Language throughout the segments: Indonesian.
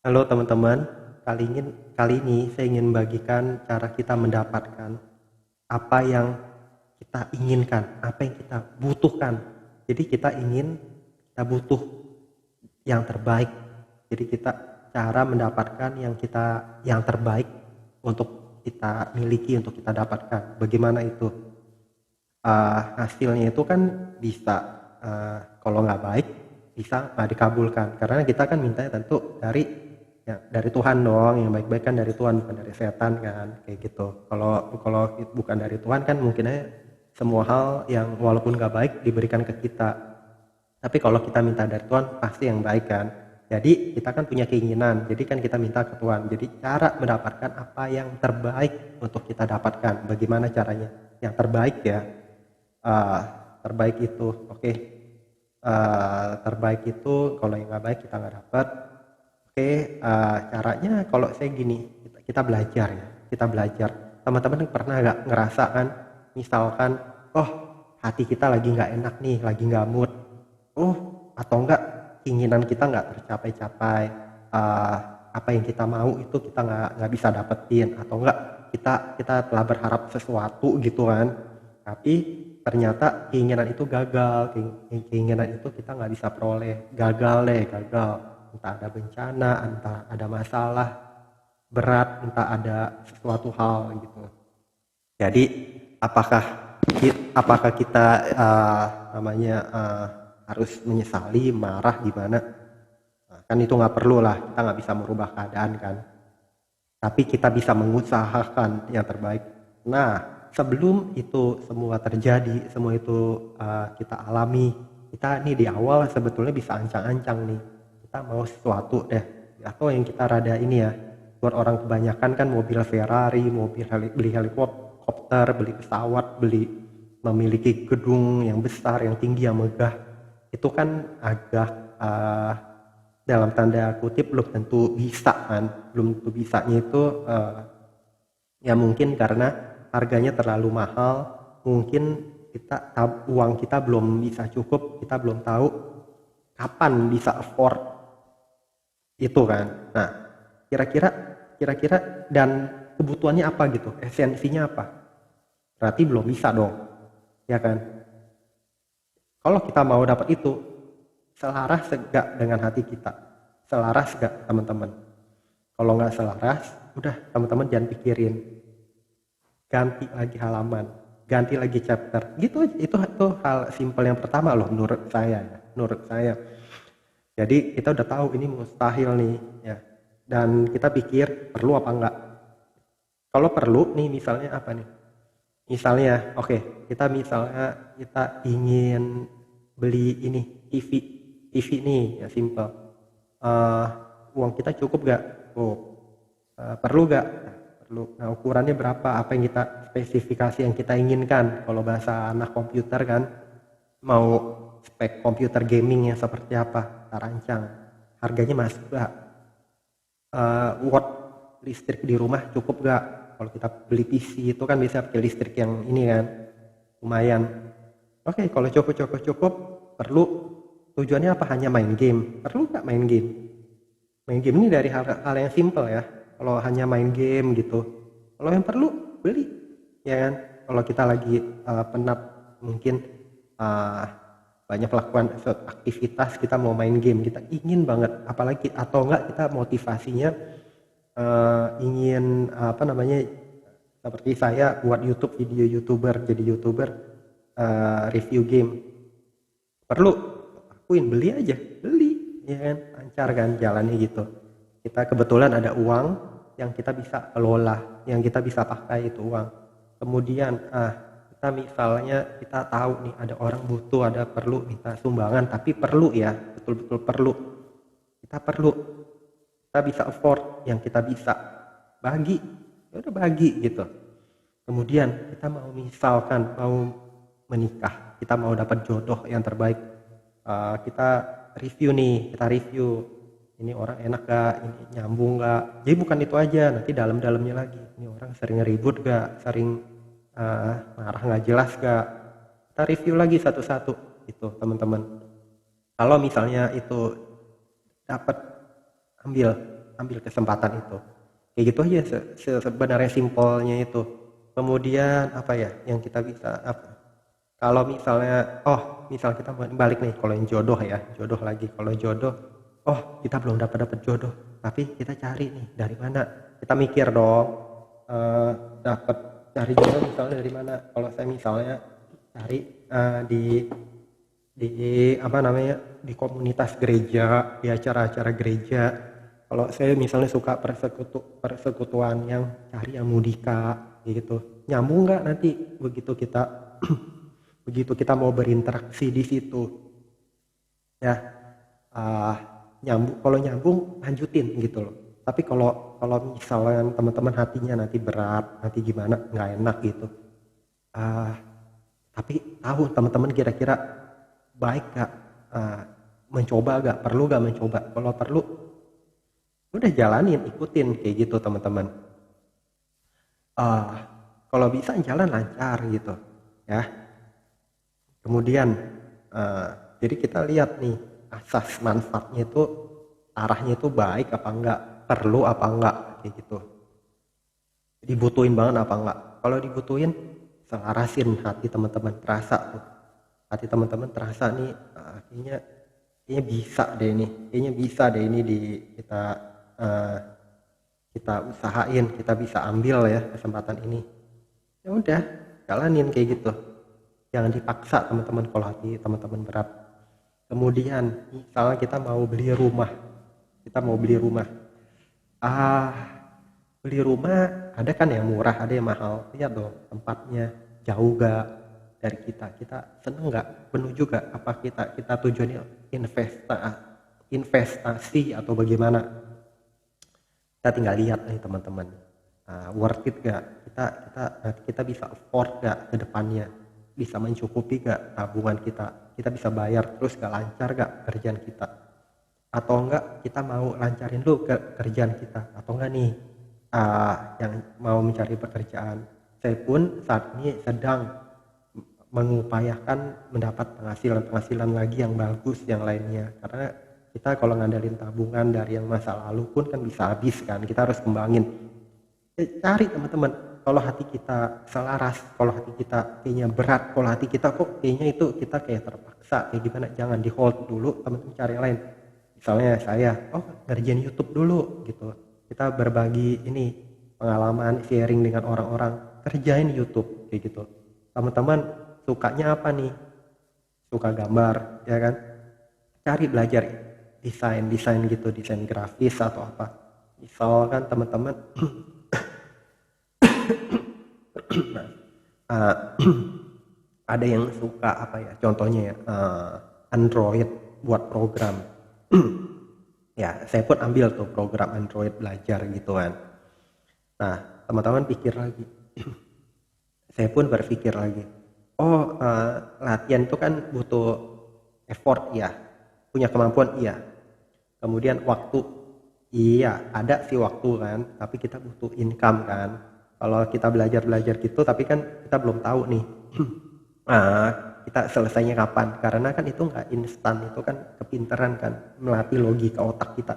Halo teman-teman, kali ini saya ingin membagikan cara kita mendapatkan apa yang kita inginkan, apa yang kita butuhkan. Jadi kita butuh yang terbaik. Jadi kita cara mendapatkan yang terbaik untuk kita miliki, untuk kita dapatkan. Bagaimana itu? Hasilnya itu kan bisa kalau nggak baik bisa nggak dikabulkan, karena kita kan mintanya tentu dari Tuhan dong, yang baik-baik kan dari Tuhan, bukan dari setan kan, kayak gitu. Kalau kalau bukan dari Tuhan kan mungkin aja semua hal yang walaupun nggak baik diberikan ke kita, tapi kalau kita minta dari Tuhan pasti yang baik kan. Jadi kita kan punya keinginan, jadi kan kita minta ke Tuhan. Jadi cara mendapatkan apa yang terbaik untuk kita dapatkan, bagaimana caranya? Yang terbaik ya, uh, terbaik itu oke. Terbaik itu kalau yang nggak baik kita nggak dapat. Oke, caranya kalau saya gini, kita belajar ya, kita belajar. Teman-teman pernah nggak ngerasa kan, misalkan, oh hati kita lagi nggak enak nih, lagi nggak mood, oh atau enggak keinginan kita nggak tercapai-capai, uh, apa yang kita mau itu kita nggak bisa dapetin, atau enggak kita telah berharap sesuatu gitu kan, tapi ternyata keinginan itu gagal, keinginan itu kita nggak bisa peroleh, gagal, entah ada bencana, entah ada masalah berat, entah ada sesuatu hal gitu. Jadi apakah apakah kita harus menyesali, marah gimana? Nah, kan itu nggak perlu lah, kita nggak bisa merubah keadaan kan. Tapi kita bisa mengusahakan yang terbaik. Nah, sebelum itu semua terjadi, semua itu kita alami, kita nih di awal sebetulnya bisa ancang-ancang nih. Kita mau sesuatu deh, atau yang kita rada ini ya, buat orang kebanyakan kan mobil Ferrari, beli helikopter, beli pesawat, memiliki gedung yang besar, yang tinggi, yang megah. Itu kan agak dalam tanda kutip belum tentu bisa kan, belum tentu bisanya itu ya mungkin karena harganya terlalu mahal, mungkin uang kita belum bisa cukup, kita belum tahu kapan bisa afford itu kan. Nah, kira-kira kira-kira dan kebutuhannya apa gitu, esensinya apa, berarti belum bisa dong ya kan. Kalau kita mau dapat itu, selaras gak dengan hati kita, selaras gak teman-teman? Kalau nggak selaras, udah teman-teman jangan pikirin, ganti lagi halaman, ganti lagi chapter gitu. Itu hal simpel yang pertama loh menurut saya ya, menurut saya. Jadi kita udah tahu ini mustahil nih ya, dan kita pikir perlu apa enggak. Kalau perlu nih, misalnya apa nih, misalnya oke, kita ingin beli ini TV nih ya, simple. uh, Uang kita cukup gak? Perlu gak? Perlu. Nah, ukurannya berapa, apa yang kita spesifikasi yang kita inginkan, kalau bahasa anak komputer kan, mau spek komputer gaming yang seperti apa, kita rancang. Harganya masuk gak? Watt listrik di rumah cukup gak? Kalau kita beli PC itu kan bisa pakai listrik yang ini kan, lumayan. Oke, kalau cukup, perlu. Tujuannya apa? Hanya main game. Perlu nggak main game? Main game ini dari hal yang simple ya. Kalau hanya main game gitu. Kalau yang perlu beli, ya kan? Kalau kita lagi penat, mungkin uh, banyak melakukan aktivitas, kita mau main game, kita ingin banget. Apalagi atau enggak kita motivasinya ingin seperti saya buat YouTube, jadi YouTuber, review game. Perlu, akuin, beli aja, beli, ya kan, lancar kan jalannya gitu. Kita kebetulan ada uang yang kita bisa kelola, yang kita bisa pakai itu uang. Kemudian kita misalnya kita tahu nih ada orang butuh, ada perlu, minta sumbangan, tapi perlu ya, betul-betul perlu. Kita bisa afford yang kita bisa bagi, ya udah bagi gitu. Kemudian kita mau menikah, kita mau dapat jodoh yang terbaik, kita review ini orang enak gak, ini nyambung gak. Jadi bukan itu aja, nanti dalam-dalamnya lagi, ini orang sering ribut gak, sering marah gak jelas gak. Kita review lagi satu-satu itu teman-teman. Kalau misalnya itu dapat, ambil. ambil kesempatan itu. Kayak gitu aja sebenarnya simpelnya itu. Kemudian apa ya yang kita bisa apa? Kalau misalnya misal kita balik nih kalau yang jodoh ya, jodoh lagi. Kalau jodoh, kita belum dapat jodoh, tapi kita cari nih dari mana? Kita mikir dong, dapat cari jodoh misalnya dari mana? Kalau saya misalnya cari di apa namanya di komunitas gereja, di acara-acara gereja. Kalau saya misalnya suka persekutuan yang cari yang mudika gitu, nyambung nggak nanti begitu kita begitu kita mau berinteraksi di situ ya, nyambung. Kalau nyambung lanjutin gitu loh. Tapi kalau misalnya teman-teman hatinya nanti berat, nanti gimana nggak enak gitu, tapi tahu teman-teman kira-kira baik gak, mencoba gak, perlu gak mencoba. Kalau perlu udah jalanin, ikutin kayak gitu teman-teman. Kalau bisa jalan lancar gitu ya. Kemudian jadi kita lihat nih asas manfaatnya itu, arahnya itu baik apa enggak, perlu apa enggak kayak gitu, dibutuhin banget apa enggak. Kalau dibutuhin, selarasin hati teman-teman, terasa tuh hati teman-teman terasa nih, kayaknya bisa deh ini, kayaknya bisa deh ini kita usahain, kita bisa ambil ya kesempatan ini. Ya udah, jalanin kayak gitu. Jangan dipaksa teman-teman kalau hati teman-teman berat. Kemudian misalnya kita mau beli rumah. Beli rumah ada kan yang murah, ada yang mahal. Lihat dong tempatnya jauh gak dari kita seneng gak, penuh juga apa kita tujuannya investasi atau bagaimana. Kita tinggal lihat nih teman-teman, worth it gak, kita bisa afford gak ke depannya, bisa mencukupi gak tabungan kita bisa bayar terus gak, lancar gak kerjaan kita, atau enggak kita mau lancarin dulu ke kerjaan kita, atau enggak nih yang mau mencari pekerjaan. Saya pun saat ini sedang mengupayakan mendapat penghasilan lagi yang bagus yang lainnya, karena kita kalau ngandalin tabungan dari yang masa lalu pun kan bisa habis kan, kita harus kembangin. Cari teman-teman, kalau hati kita selaras, kalau hati kita kayaknya berat, kalau hati kita kok kayaknya itu kita kayak terpaksa kayak gimana, jangan di hold dulu teman-teman, cari yang lain. Misalnya saya ngerjain YouTube dulu gitu, kita berbagi ini pengalaman, sharing dengan orang-orang, kerjain YouTube kayak gitu. Teman-teman sukanya apa nih? Suka gambar ya kan, cari belajar desain gitu, desain grafis atau apa. Misalkan teman-teman ada yang suka apa ya, contohnya ya Android buat program. Ya saya pun ambil tuh program Android, belajar gitu kan. Nah teman-teman pikir lagi, saya pun berpikir lagi, latihan itu kan butuh effort ya, punya kemampuan iya, kemudian waktu iya, ada sih waktu kan, tapi kita butuh income kan. Kalau kita belajar gitu tapi kan kita belum tahu nih kita selesainya kapan, karena kan itu nggak instan, itu kan kepintaran kan, melatih logika otak kita.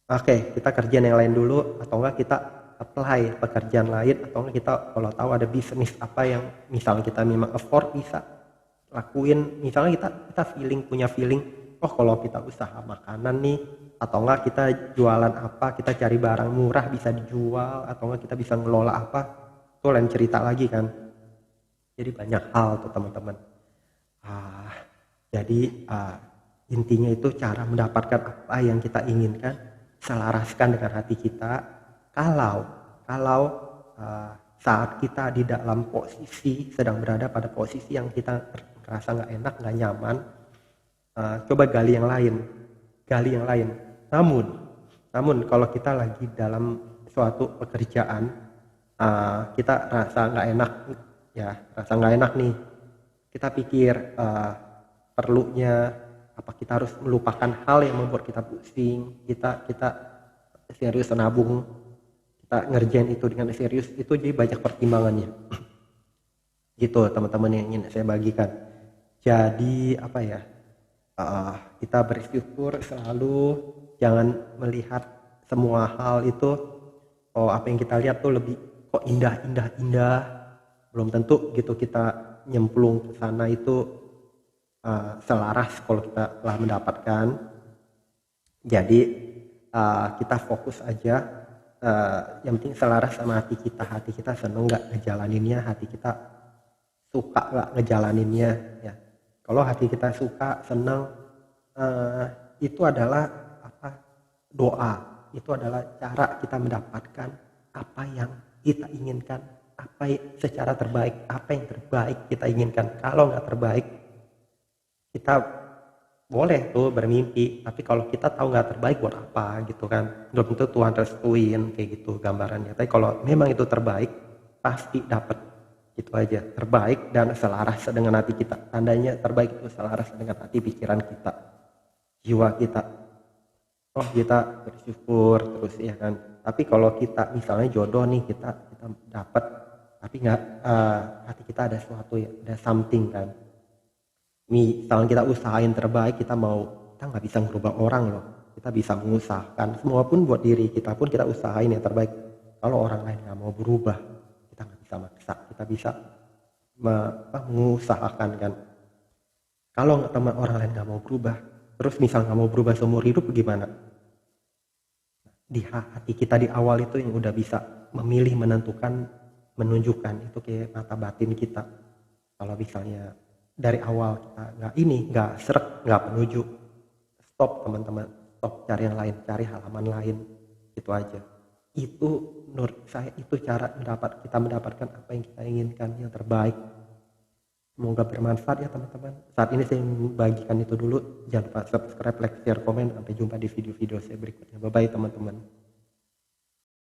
Oke, kita kerjaan yang lain dulu, atau enggak kita apply pekerjaan lain, atau enggak kita kalau tahu ada bisnis apa yang misalnya kita memang afford bisa lakuin. Misalnya kita punya feeling, kalau kita usaha makanan nih, atau enggak kita jualan apa, kita cari barang murah bisa dijual, atau enggak kita bisa ngelola apa, itu lain cerita lagi kan. Jadi banyak hal tuh teman-teman. Jadi intinya itu cara mendapatkan apa yang kita inginkan, selaraskan dengan hati kita. Kalau saat kita di dalam posisi, sedang berada pada posisi yang kita merasa nggak enak, nggak nyaman, coba gali yang lain. Namun kalau kita lagi dalam suatu pekerjaan, kita rasa nggak enak nih, kita pikir perlunya apa, kita harus melupakan hal yang membuat kita pusing, kita serius nabung, kita ngerjain itu dengan serius, itu jadi banyak pertimbangannya. Gitu teman-teman yang ingin saya bagikan. Jadi apa ya, kita bersyukur selalu, jangan melihat semua hal itu, oh apa yang kita lihat tuh lebih kok indah, belum tentu gitu kita nyemplung ke sana itu selaras kalau kita telah mendapatkan. Jadi kita fokus aja, yang penting selaras sama hati kita seneng nggak ngejalaninnya, hati kita suka nggak ngejalaninnya ya. Kalau hati kita suka seneng, itu adalah apa, doa, itu adalah cara kita mendapatkan apa yang kita inginkan, secara terbaik, apa yang terbaik kita inginkan. Kalau nggak terbaik, kita boleh tuh bermimpi, tapi kalau kita tahu nggak terbaik buat apa gitu kan, belum tentu Tuhan restuin kayak gitu gambarannya. Tapi kalau memang itu terbaik, pasti dapat. Itu aja, terbaik dan selaras dengan hati kita. Tandanya terbaik itu selaras dengan hati pikiran kita, jiwa kita. Oh kita bersyukur terus ya kan. Tapi kalau kita misalnya jodoh nih, kita dapat, tapi nggak, hati kita ada sesuatu ya, ada something kan. Misalnya kita usahain terbaik, kita nggak bisa merubah orang loh. Kita bisa mengusahakan semua pun buat diri kita pun kita usahain yang terbaik. Kalau orang lain nggak mau berubah, kita nggak bisa maksa. Kita bisa mengusahakan kan. Kalau teman orang lain nggak mau berubah, terus misal nggak mau berubah seumur hidup gimana? Di hati kita di awal itu yang udah bisa memilih, menentukan, menunjukkan, itu kayak mata batin kita. Kalau misalnya dari awal kita nggak seret, nggak penuju, stop teman-teman, stop, cari yang lain, cari halaman lain, itu aja. Itu menurut saya itu cara kita mendapatkan apa yang kita inginkan, yang terbaik. Semoga bermanfaat ya teman-teman. Saat ini saya membagikan itu dulu. Jangan lupa subscribe, like, share, komen. Sampai jumpa di video-video saya berikutnya. Bye bye teman-teman.